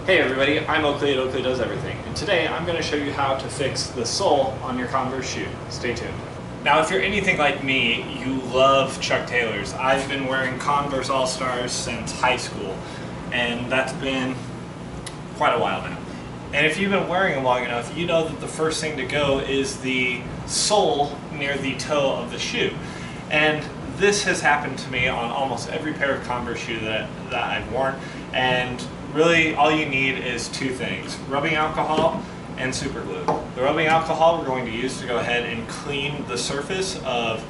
Hey everybody, I'm Oakley at Oakley Does Everything, and today I'm going to show you how to fix the sole on your Converse shoe. Stay tuned. Now if you're anything like me, you love Chuck Taylors. I've been wearing Converse All-Stars since high school, and that's been quite a while now. And if you've been wearing them long enough, you know that the first thing to go is the sole near the toe of the shoe. And this has happened to me on almost every pair of Converse shoe that I've worn, and really all you need is two things: rubbing alcohol and super glue. The rubbing alcohol we're going to use to go ahead and clean the surface of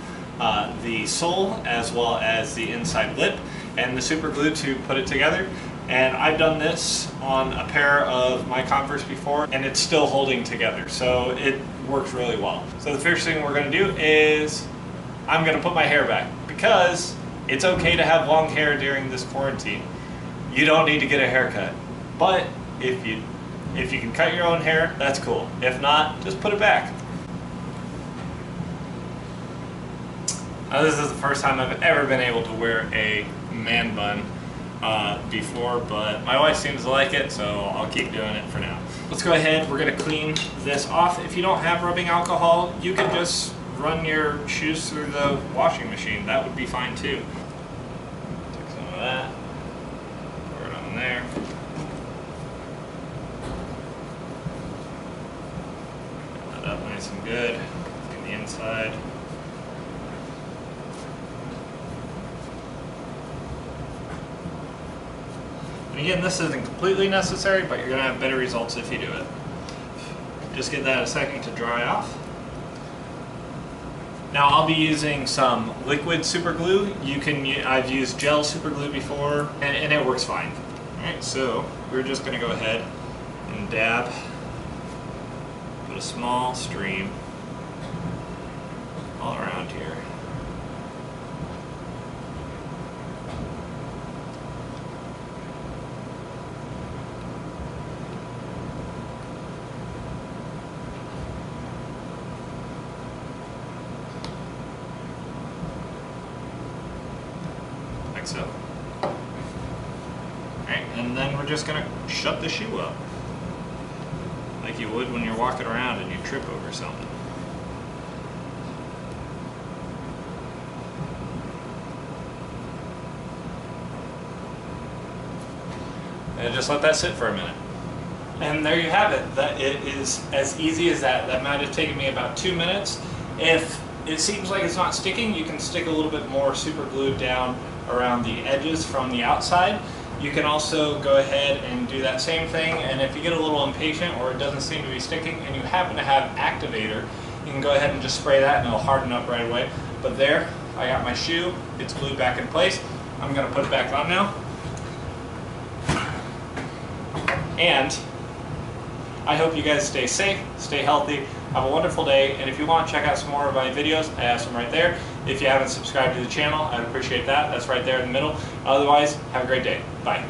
the sole as well as the inside lip, and the super glue to put it together. And I've done this on a pair of my Converse before, and it's still holding together, so it works really well. So the first thing we're going to do is I'm going to put my hair back, because it's okay to have long hair during this quarantine. You don't need to get a haircut, but if you can cut your own hair, that's cool. If not, just put it back. Now this is the first time I've ever been able to wear a man bun before, but my wife seems to like it, so I'll keep doing it for now. Let's go ahead, we're going to clean this off. If you don't have rubbing alcohol, you can just run your shoes through the washing machine. That would be fine too. Take some of that. There. Get that up nice and good. Get the inside. And again, this isn't completely necessary, but you're going to have better results if you do it. Just get that a second to dry off. Now I'll be using some liquid super glue. I've used gel super glue before, and it works fine. Alright, so we're just going to go ahead and dab, put a small stream all around here. Like so. And then we're just going to shut the shoe up, like you would when you're walking around and you trip over something. And just let that sit for a minute. And there you have it. That it is as easy as that. That might have taken me about 2 minutes. If it seems like it's not sticking, you can stick a little bit more super glue down around the edges from the outside. You can also go ahead and do that same thing, and if you get a little impatient or it doesn't seem to be sticking and you happen to have activator, you can go ahead and just spray that and it'll harden up right away. But there, I got my shoe, it's glued back in place. I'm going to put it back on now. And I hope you guys stay safe, stay healthy, have a wonderful day, and if you want to check out some more of my videos, I have some right there. If you haven't subscribed to the channel, I'd appreciate that. That's right there in the middle. Otherwise, have a great day. Bye.